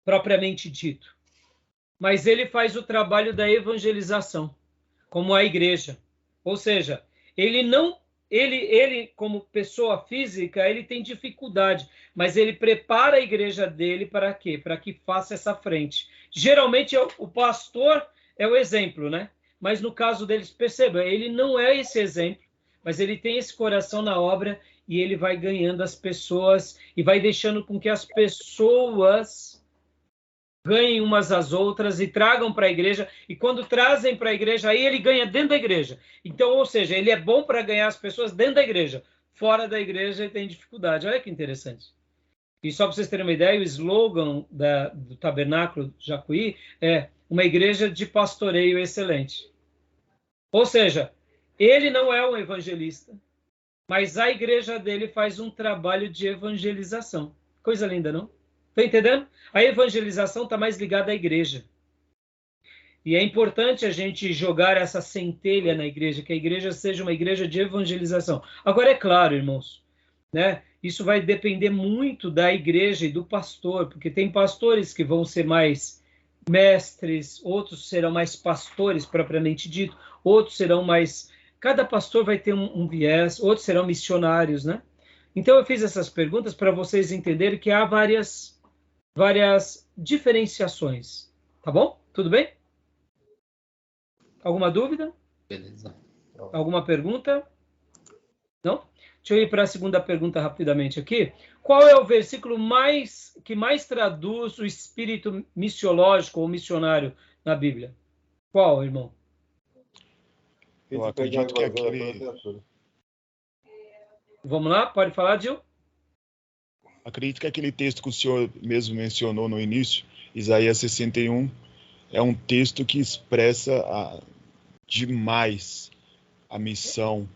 propriamente dito. Mas ele faz o trabalho da evangelização, como a igreja. Ou seja, ele como pessoa física, ele tem dificuldade, mas ele prepara a igreja dele para quê? Para que faça essa frente. Geralmente o pastor é o exemplo, né? Mas no caso deles, perceba, ele não é esse exemplo, mas ele tem esse coração na obra e ele vai ganhando as pessoas e vai deixando com que as pessoas ganhem umas às outras e tragam para a igreja, e quando trazem para a igreja, aí ele ganha dentro da igreja. Então, ou seja, ele é bom para ganhar as pessoas dentro da igreja. Fora da igreja ele tem dificuldade. Olha que interessante. E só para vocês terem uma ideia, o slogan do Tabernáculo Jacuí é uma igreja de pastoreio excelente. Ou seja, ele não é um evangelista, mas a igreja dele faz um trabalho de evangelização. Coisa linda, não? Está entendendo? A evangelização está mais ligada à igreja. E é importante a gente jogar essa centelha na igreja, que a igreja seja uma igreja de evangelização. Agora, é claro, irmãos, né? Isso vai depender muito da igreja e do pastor, porque tem pastores que vão ser mais mestres, outros serão mais pastores, propriamente dito, outros serão mais... Cada pastor vai ter um viés, outros serão missionários, né? Então, eu fiz essas perguntas para vocês entenderem que há várias diferenciações. Tá bom? Tudo bem? Alguma dúvida? Beleza. Alguma pergunta? Não? Deixa eu ir para a segunda pergunta rapidamente aqui. Qual é o versículo que mais traduz o espírito missiológico ou missionário na Bíblia? Qual, irmão? Eu acredito que aquele... Vamos lá? Pode falar, Gil? Acredito que aquele texto que o senhor mesmo mencionou no início, Isaías 61, é um texto que expressa demais a missão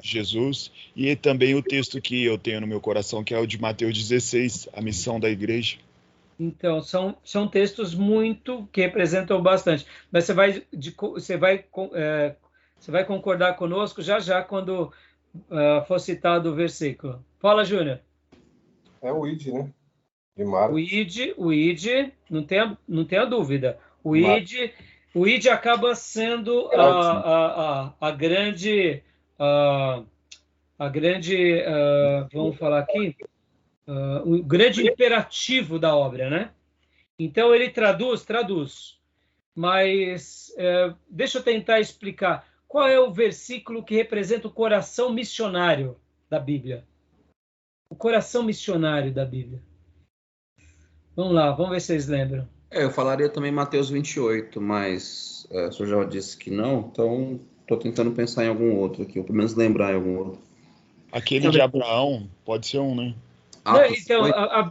de Jesus, e também o texto que eu tenho no meu coração, que é o de Mateus 16, a missão da igreja. Então, são textos que representam bastante. Mas você vai concordar conosco já quando for citado o versículo. Fala, Júnior. É o ID, né? De Marcos. O ID, não tenha dúvida. O ID acaba sendo a grande, vamos falar aqui, o grande imperativo da obra, né? Então, ele traduz. Mas deixa eu tentar explicar. Qual é o versículo que representa o coração missionário da Bíblia? O coração missionário da Bíblia. Vamos lá, vamos ver se vocês lembram. Eu falaria também Mateus 28, mas o senhor já disse que não, então estou tentando pensar em algum outro aqui, ou pelo menos lembrar em algum outro. Aquele de Abraão pode ser um, né? Então,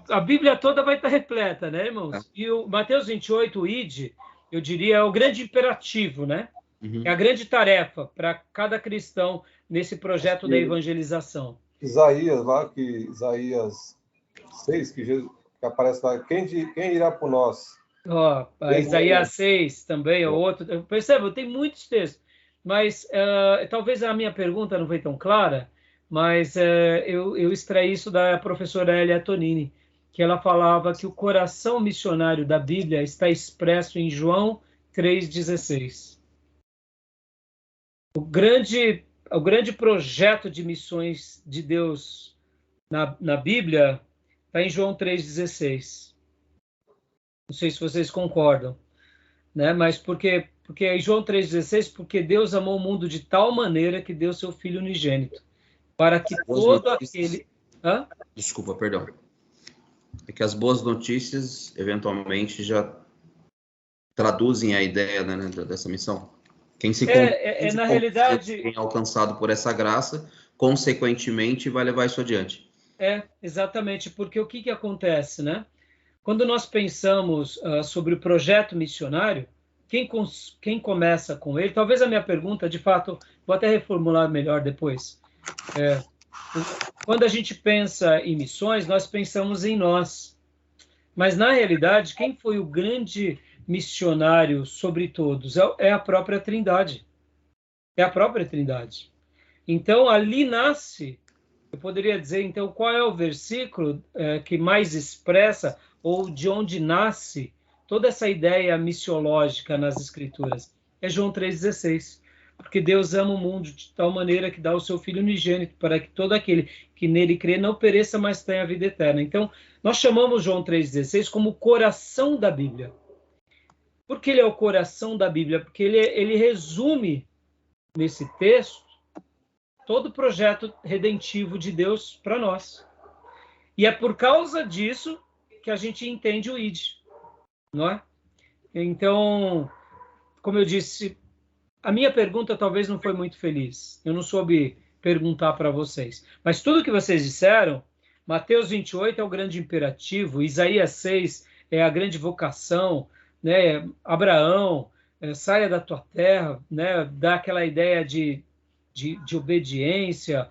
a Bíblia toda vai estar repleta, né, irmãos? E o Mateus 28, o ID, eu diria, é o grande imperativo, né? Uhum. É a grande tarefa para cada cristão nesse projeto da evangelização. Isaías, Isaías 6, que Jesus aparece lá, quem irá por nós? Isaías 6 também é outro. Perceba, tem muitos textos, mas talvez a minha pergunta não foi tão clara, mas eu extraí isso da professora Elia Tonini, que ela falava que o coração missionário da Bíblia está expresso em João 3,16. O grande projeto de missões de Deus na Bíblia está em João 3,16. Não sei se vocês concordam, né? Mas porque em João 3,16, porque Deus amou o mundo de tal maneira que deu seu Filho unigênito, para que todo aquele... Desculpa, perdão. É que as boas notícias, eventualmente, já traduzem a ideia, né, dessa missão. Quem na realidade, quem é alcançado por essa graça, consequentemente, vai levar isso adiante. Exatamente, porque o que acontece, né? Quando nós pensamos sobre o projeto missionário, quem começa com ele, talvez a minha pergunta, de fato, vou até reformular melhor depois. Quando a gente pensa em missões, nós pensamos em nós. Mas, na realidade, quem foi o grande missionário sobre todos? É a própria Trindade. É a própria Trindade. Então, ali nasce, eu poderia dizer, então, qual é o versículo que mais expressa, ou de onde nasce, toda essa ideia missiológica nas Escrituras? É João 3,16. Porque Deus ama o mundo de tal maneira que dá o seu Filho unigênito, para que todo aquele que nele crê não pereça, mas tenha a vida eterna. Então, nós chamamos João 3,16 como o coração da Bíblia. Por que ele é o coração da Bíblia? Porque ele resume, nesse texto, todo o projeto redentivo de Deus para nós. E é por causa disso que a gente entende o ID, não é? Então, como eu disse, a minha pergunta talvez não foi muito feliz. Eu não soube perguntar para vocês. Mas tudo que vocês disseram, Mateus 28 é o grande imperativo, Isaías 6 é a grande vocação, né? Abraão, saia da tua terra, né? Dá aquela ideia de obediência.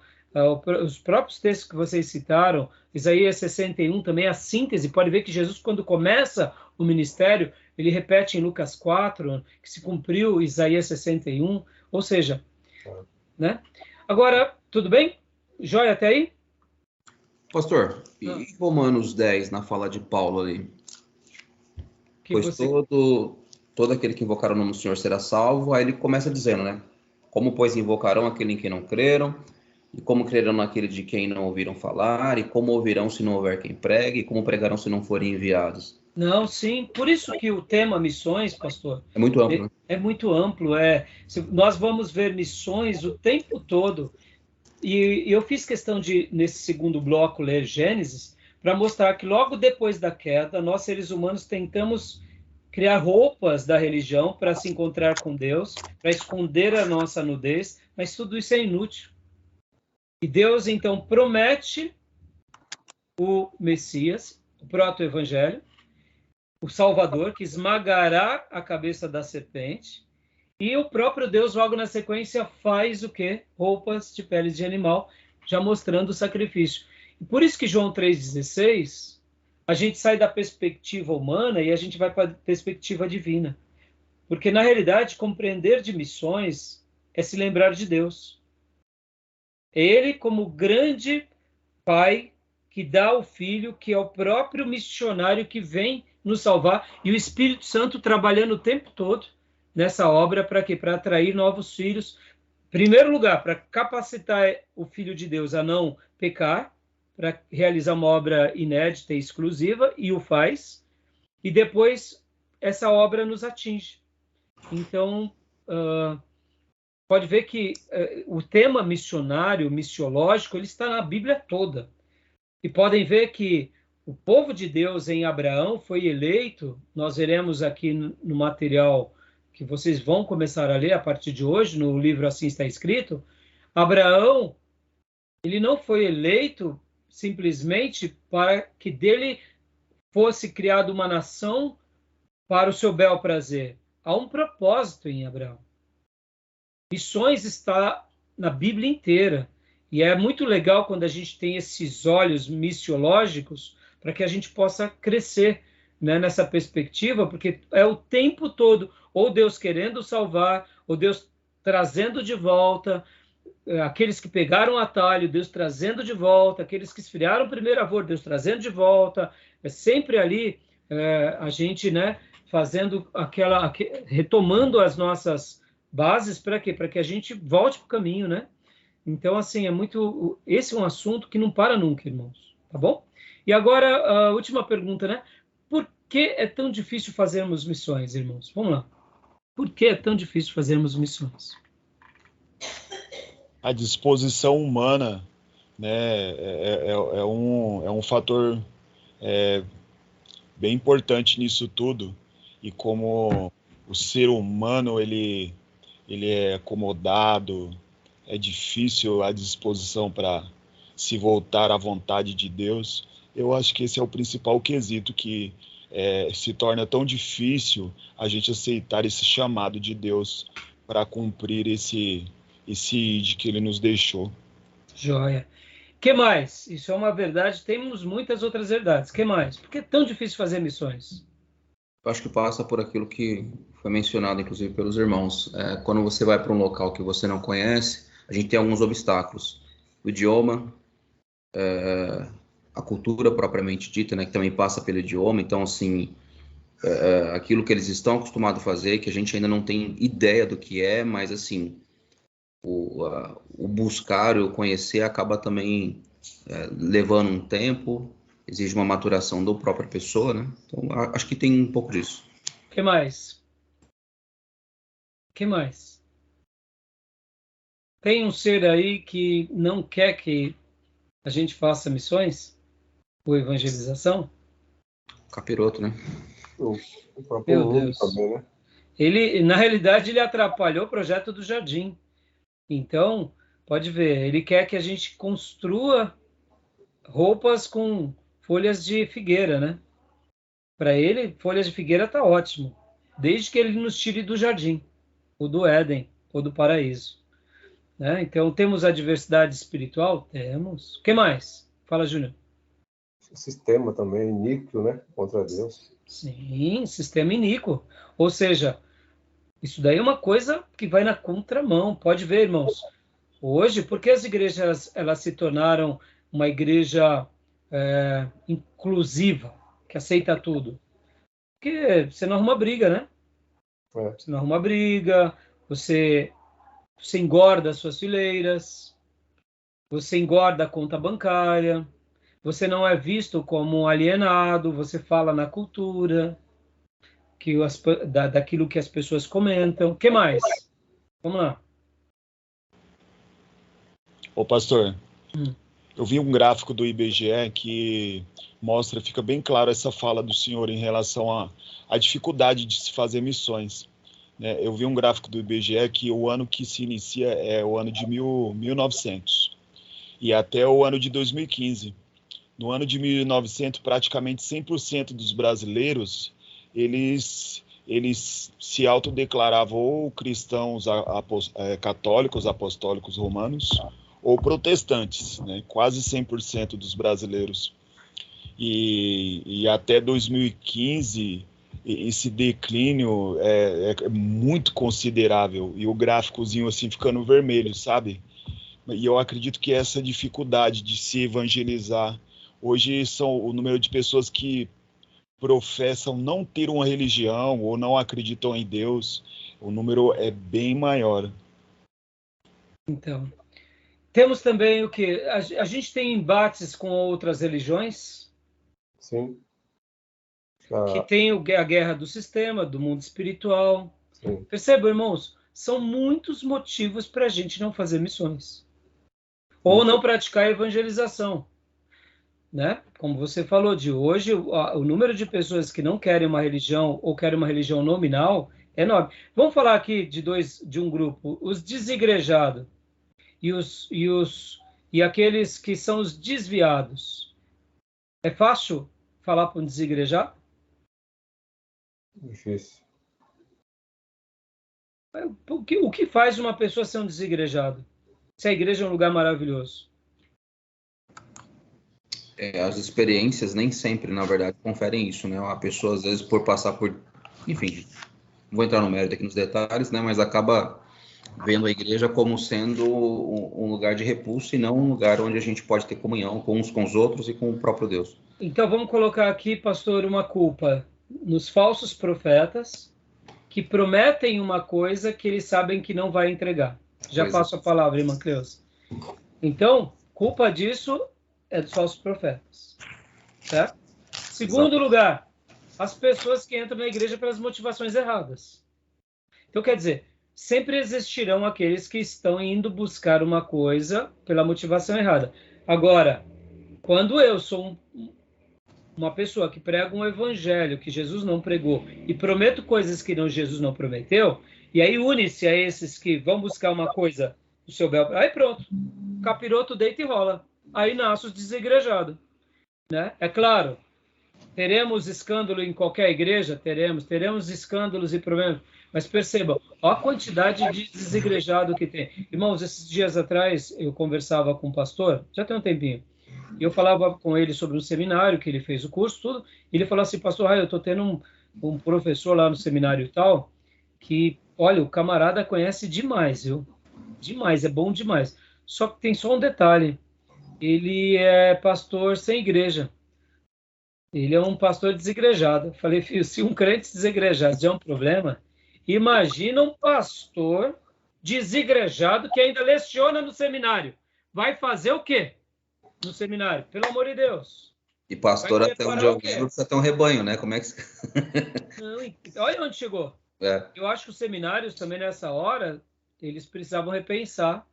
Os próprios textos que vocês citaram, Isaías 61 também, a síntese, pode ver que Jesus, quando começa o ministério, ele repete em Lucas 4, que se cumpriu Isaías 61, ou seja, né? Agora, tudo bem? Jóia até aí? Pastor, e Romanos 10, na fala de Paulo ali? Pois todo aquele que invocar o nome do Senhor será salvo. Aí ele começa dizendo, né? Como, pois, invocarão aquele em quem não creram? E como crerão naquele de quem não ouviram falar? E como ouvirão se não houver quem pregue? E como pregarão se não forem enviados? Não, sim. Por isso que o tema missões, pastor, é muito amplo, né? É muito amplo. Nós vamos ver missões o tempo todo. E eu fiz questão de, nesse segundo bloco, ler Gênesis, para mostrar que logo depois da queda, nós, seres humanos, tentamos criar roupas da religião para se encontrar com Deus, para esconder a nossa nudez, mas tudo isso é inútil. E Deus, então, promete o Messias, o proto-evangelho, o Salvador, que esmagará a cabeça da serpente, e o próprio Deus, logo na sequência, faz o quê? Roupas de peles de animal, já mostrando o sacrifício. E por isso que João 3,16, a gente sai da perspectiva humana e a gente vai para a perspectiva divina. Porque, na realidade, compreender de missões é se lembrar de Deus. Ele, como grande pai, que dá o filho, que é o próprio missionário que vem nos salvar, e o Espírito Santo trabalhando o tempo todo nessa obra, para quê? Para atrair novos filhos. Em primeiro lugar, para capacitar o Filho de Deus a não pecar, para realizar uma obra inédita e exclusiva, e o faz. E depois, essa obra nos atinge. Então, pode ver que o tema missionário, missiológico, ele está na Bíblia toda. E podem ver que o povo de Deus em Abraão foi eleito, nós veremos aqui no material que vocês vão começar a ler a partir de hoje, no livro Assim Está Escrito, Abraão, ele não foi eleito simplesmente para que dele fosse criada uma nação para o seu bel prazer. Há um propósito em Abraão. Missões está na Bíblia inteira. E é muito legal quando a gente tem esses olhos missiológicos para que a gente possa crescer, né, nessa perspectiva, porque é o tempo todo ou Deus querendo salvar, ou Deus trazendo de volta aqueles que pegaram o atalho, Deus trazendo de volta, aqueles que esfriaram o primeiro amor, Deus trazendo de volta. É sempre ali a gente, né, fazendo retomando as nossas bases para quê? Para que a gente volte para o caminho, né? Então, assim, esse é um assunto que não para nunca, irmãos, tá bom? E agora, a última pergunta, né? Por que é tão difícil fazermos missões, irmãos? Vamos lá. Por que é tão difícil fazermos missões? A disposição humana, né, é um fator bem importante nisso tudo. E como o ser humano, ele é acomodado, é difícil a disposição para se voltar à vontade de Deus. Eu acho que esse é o principal quesito que se torna tão difícil a gente aceitar esse chamado de Deus para cumprir esse ID que Ele nos deixou. Joia. Que mais? Isso é uma verdade. Temos muitas outras verdades. Que mais? Por que é tão difícil fazer missões? Eu acho que passa por aquilo que foi mencionado, inclusive, pelos irmãos. Quando você vai para um local que você não conhece, a gente tem alguns obstáculos. O idioma, a cultura propriamente dita, né, que também passa pelo idioma. Então, assim, aquilo que eles estão acostumados a fazer, que a gente ainda não tem ideia do que é, mas, assim, o buscar e o conhecer acaba também levando um tempo, exige uma maturação da própria pessoa, né? Então, acho que tem um pouco disso. O que mais? O que mais? Tem um ser aí que não quer que a gente faça missões ou evangelização? Capiroto, né? O próprio Meu mundo Deus. também, né? Ele, na realidade, ele atrapalhou o projeto do jardim. Então, pode ver, ele quer que a gente construa roupas com folhas de figueira, né? Para ele, folhas de figueira tá ótimo, desde que ele nos tire do jardim, ou do Éden, ou do paraíso, né? Então, temos a diversidade espiritual? Temos. O que mais? Fala, Júnior. O sistema também, iníquo, né? Contra Deus. Sim, sistema iníquo. Ou seja, isso daí é uma coisa que vai na contramão. Pode ver, irmãos. Hoje, por que as igrejas elas se tornaram uma igreja inclusiva, que aceita tudo? Porque você não arruma briga, né? É. Você não arruma briga, você engorda as suas fileiras, você engorda a conta bancária, você não é visto como um alienado, você fala na cultura, daquilo que as pessoas comentam. O que mais? Vamos lá. Ô, pastor, eu vi um gráfico do IBGE que mostra, fica bem claro essa fala do senhor em relação à dificuldade de se fazer missões. Né? Eu vi um gráfico do IBGE que o ano que se inicia é o ano de 1900 e até o ano de 2015. No ano de 1900, praticamente 100% dos brasileiros, eles se autodeclaravam ou cristãos católicos, apostólicos romanos, ou protestantes, né? Quase 100% dos brasileiros. E até 2015, esse declínio é muito considerável, e o gráficozinho assim ficando vermelho, sabe? E eu acredito que essa dificuldade de se evangelizar, hoje o número de pessoas que professam não ter uma religião ou não acreditam em Deus, o número é bem maior. Então, temos também o que? A gente tem embates com outras religiões? Sim. Que tem a guerra do sistema, do mundo espiritual. Sim. Percebam, irmãos, são muitos motivos para a gente não fazer missões. Ou não praticar evangelização. Né? Como você falou, de hoje, o número de pessoas que não querem uma religião ou querem uma religião nominal é enorme. Vamos falar aqui de um grupo, os desigrejados e aqueles que são os desviados. É fácil falar para um desigrejado? Difícil. O que faz uma pessoa ser um desigrejado? Se a igreja é um lugar maravilhoso. As experiências nem sempre, na verdade, conferem isso, né? A pessoa, às vezes, por passar por... Enfim, não vou entrar no mérito aqui nos detalhes, né? Mas acaba vendo a igreja como sendo um lugar de repulso e não um lugar onde a gente pode ter comunhão com uns com os outros e com o próprio Deus. Então, vamos colocar aqui, pastor, uma culpa nos falsos profetas que prometem uma coisa que eles sabem que não vai entregar. Já passo a palavra, irmã Cleusa. Então, culpa disso é dos falsos profetas. Certo? Segundo lugar, as pessoas que entram na igreja pelas motivações erradas. Então, quer dizer, sempre existirão aqueles que estão indo buscar uma coisa pela motivação errada. Agora, quando eu sou uma pessoa que prega um evangelho que Jesus não pregou e prometo coisas que Jesus não prometeu, e aí une-se a esses que vão buscar uma coisa do seu bel... Aí pronto, o capiroto deita e rola. Aí nasce os desigrejados. Né? É claro, teremos escândalo em qualquer igreja? Teremos escândalos e problemas. Mas percebam, olha a quantidade de desigrejado que tem. Irmãos, esses dias atrás eu conversava com um pastor, já tem um tempinho, e eu falava com ele sobre um seminário, que ele fez o curso, tudo, e ele falou assim, pastor, eu estou tendo um professor lá no seminário e tal, que, olha, o camarada conhece demais, viu? Demais, é bom demais. Só que tem só um detalhe, ele é pastor sem igreja. Ele é um pastor desigrejado. Eu falei, filho, se um crente desigrejado já é um problema, imagina um pastor desigrejado que ainda leciona no seminário. Vai fazer o quê no seminário? Pelo amor de Deus. E pastor, até onde eu lembro, precisa ter um rebanho, né? Como é que... Não, olha onde chegou. Eu acho que os seminários também, nessa hora, eles precisavam repensar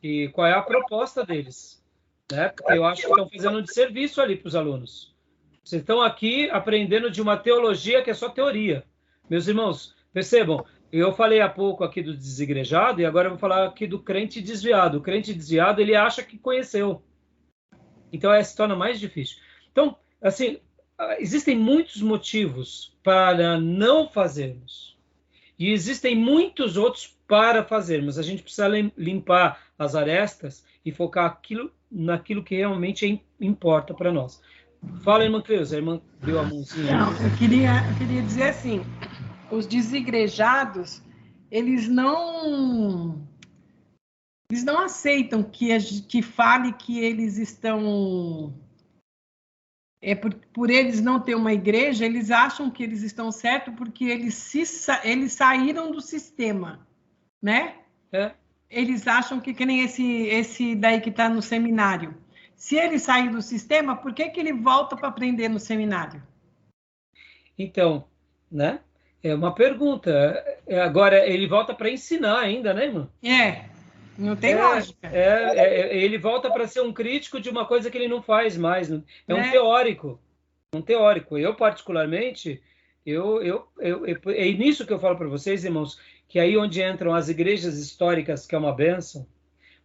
E qual é a proposta deles? Né? Porque eu acho que estão fazendo um desserviço ali para os alunos. Vocês estão aqui aprendendo de uma teologia que é só teoria. Meus irmãos, percebam, eu falei há pouco aqui do desigrejado e agora eu vou falar aqui do crente desviado. O crente desviado, ele acha que conheceu. Então, se torna mais difícil. Então, assim, existem muitos motivos para não fazermos. E existem muitos outros para fazermos. A gente precisa limpar as arestas e focar naquilo que realmente importa para nós. Fala, irmã Cleusa. A irmã deu a mãozinha. Não, eu queria dizer assim, os desigrejados, eles não aceitam que fale que eles estão... por eles não ter uma igreja, eles acham que eles estão certos porque eles saíram do sistema, né? Eles acham que nem esse daí que está no seminário. Se ele sair do sistema, por que ele volta para aprender no seminário? Então, né? É uma pergunta. Agora, ele volta para ensinar ainda, né, irmã? Não tem lógica. Ele volta para ser um crítico de uma coisa que ele não faz mais. É um teórico. Um teórico. Eu, particularmente, é nisso que eu falo para vocês, irmãos, que aí onde entram as igrejas históricas, que é uma bênção,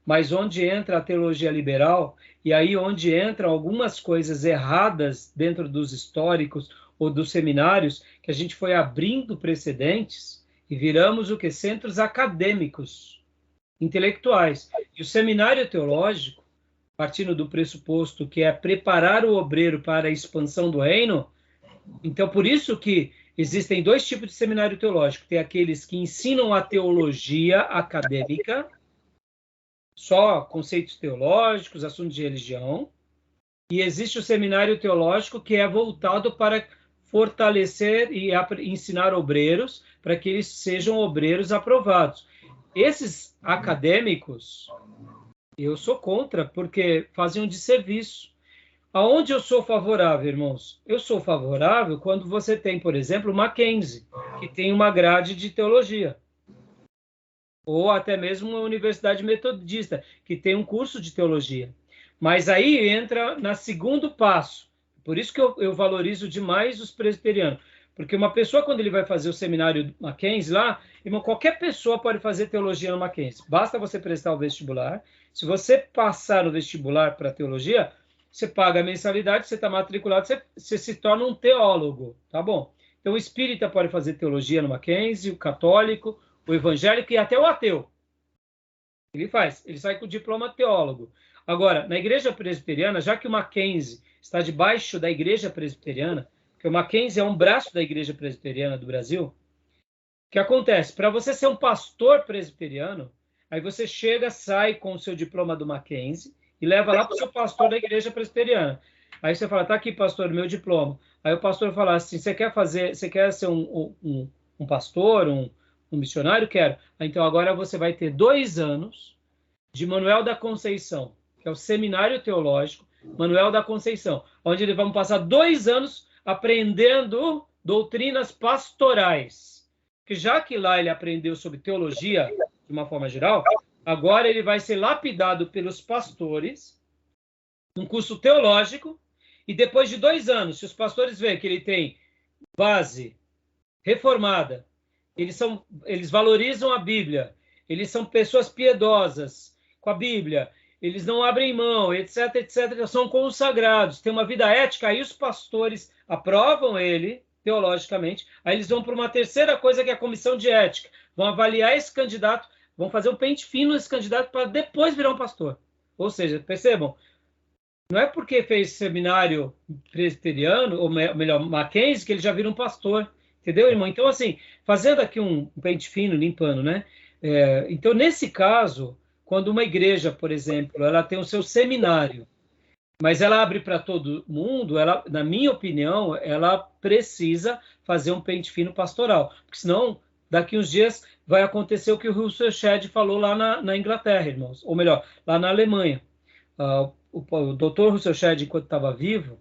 mas onde entra a teologia liberal, e aí onde entram algumas coisas erradas dentro dos históricos ou dos seminários, que a gente foi abrindo precedentes e viramos o que? Centros acadêmicos, intelectuais. E o seminário teológico, partindo do pressuposto que é preparar o obreiro para a expansão do reino, então por isso que existem dois tipos de seminário teológico. Tem aqueles que ensinam a teologia acadêmica, só conceitos teológicos, assuntos de religião, e existe o seminário teológico que é voltado para fortalecer e ensinar obreiros para que eles sejam obreiros aprovados. Esses acadêmicos, eu sou contra, porque fazem um desserviço. Aonde eu sou favorável, irmãos? Eu sou favorável quando você tem, por exemplo, o Mackenzie, que tem uma grade de teologia. Ou até mesmo uma universidade metodista, que tem um curso de teologia. Mas aí entra no segundo passo. Por isso que eu valorizo demais os presbiterianos. Porque uma pessoa, quando ele vai fazer o seminário Mackenzie lá, irmão, qualquer pessoa pode fazer teologia no Mackenzie. Basta você prestar o vestibular. Se você passar no vestibular para teologia, você paga a mensalidade, você está matriculado, você se torna um teólogo, tá bom? Então, o espírita pode fazer teologia no Mackenzie, o católico, o evangélico e até o ateu. Ele sai com o diploma teólogo. Agora, na igreja presbiteriana, já que o Mackenzie está debaixo da igreja presbiteriana, porque o Mackenzie é um braço da igreja presbiteriana do Brasil, o que acontece? Para você ser um pastor presbiteriano, aí você sai com o seu diploma do Mackenzie e leva lá para o seu pastor da igreja presbiteriana. Aí você fala, tá aqui, pastor, meu diploma. Aí o pastor fala assim, você quer ser um pastor, um missionário? Quero. Então agora você vai ter 2 anos de Manuel da Conceição, que é o seminário teológico Manuel da Conceição, onde eles vão passar 2 anos aprendendo doutrinas pastorais. Que já que lá ele aprendeu sobre teologia de uma forma geral, agora ele vai ser lapidado pelos pastores, num curso teológico, e depois de 2 anos, se os pastores verem que ele tem base reformada, eles valorizam a Bíblia, eles são pessoas piedosas com a Bíblia, eles não abrem mão, etc, etc, são consagrados, têm uma vida ética, aí os pastores aprovam ele teologicamente, aí eles vão para uma terceira coisa que é a comissão de ética, vão avaliar esse candidato, vão fazer um pente fino nesse candidato para depois virar um pastor. Ou seja, percebam, não é porque fez seminário presbiteriano, ou melhor, Mackenzie, que ele já vira um pastor. Entendeu, irmão? Então, assim, fazendo aqui um pente fino, limpando, né? Então, nesse caso, quando uma igreja, por exemplo, ela tem o seu seminário, mas ela abre para todo mundo, ela, na minha opinião, ela precisa fazer um pente fino pastoral. Porque senão, daqui uns dias, vai acontecer o que o Russell Shedd falou lá na Inglaterra, irmãos. Ou melhor, lá na Alemanha. O doutor Russell Shedd, enquanto estava vivo,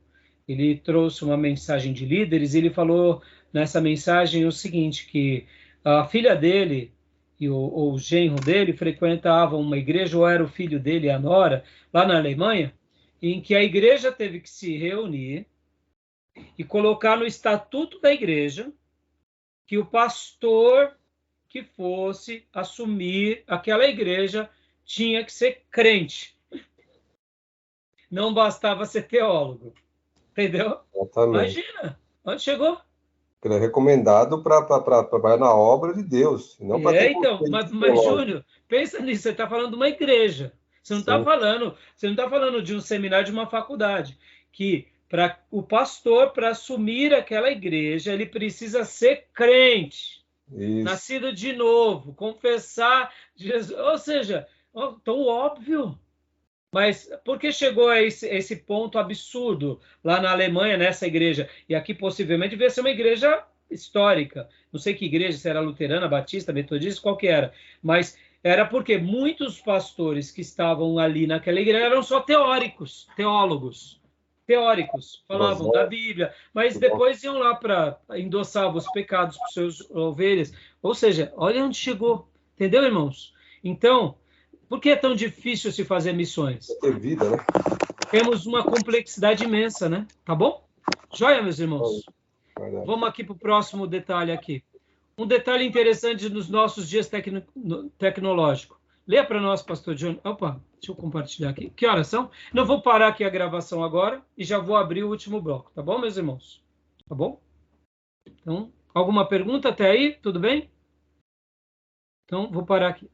ele trouxe uma mensagem de líderes e ele falou nessa mensagem o seguinte, que a filha dele, ou o genro dele frequentavam uma igreja, ou era o filho dele, a nora, lá na Alemanha, em que a igreja teve que se reunir e colocar no estatuto da igreja que o pastor que fosse assumir aquela igreja tinha que ser crente. Não bastava ser teólogo. Entendeu? Exatamente. Imagina, onde chegou? Ele é recomendado para trabalhar na obra de Deus, não para ter Então, conceito mas teológico. Júnior, pensa nisso, você está falando de uma igreja. Você não está falando de um seminário, de uma faculdade. Que para o pastor, para assumir aquela igreja, ele precisa ser crente, Isso. nascido de novo, confessar Jesus. Ou seja, tão óbvio. Mas por que chegou a esse ponto absurdo lá na Alemanha, nessa igreja? E aqui possivelmente devia ser uma igreja histórica. Não sei que igreja, se era luterana, batista, metodista, qual que era. Mas era porque muitos pastores que estavam ali naquela igreja eram só teóricos, teóricos, falavam da Bíblia, mas depois iam lá para endossar os pecados para os seus ovelhas. Ou seja, olha onde chegou. Entendeu, irmãos? Então, por que é tão difícil se fazer missões? Ter vida, né? Temos uma complexidade imensa, né? Tá bom? Joia, meus irmãos? Vamos aqui para o próximo detalhe aqui. Um detalhe interessante nos nossos dias tecnológicos. Leia para nós, pastor John. Opa, deixa eu compartilhar aqui. Que horas são? Não vou parar aqui a gravação agora e já vou abrir o último bloco. Tá bom, meus irmãos? Tá bom? Então, alguma pergunta até aí? Tudo bem? Então, vou parar aqui.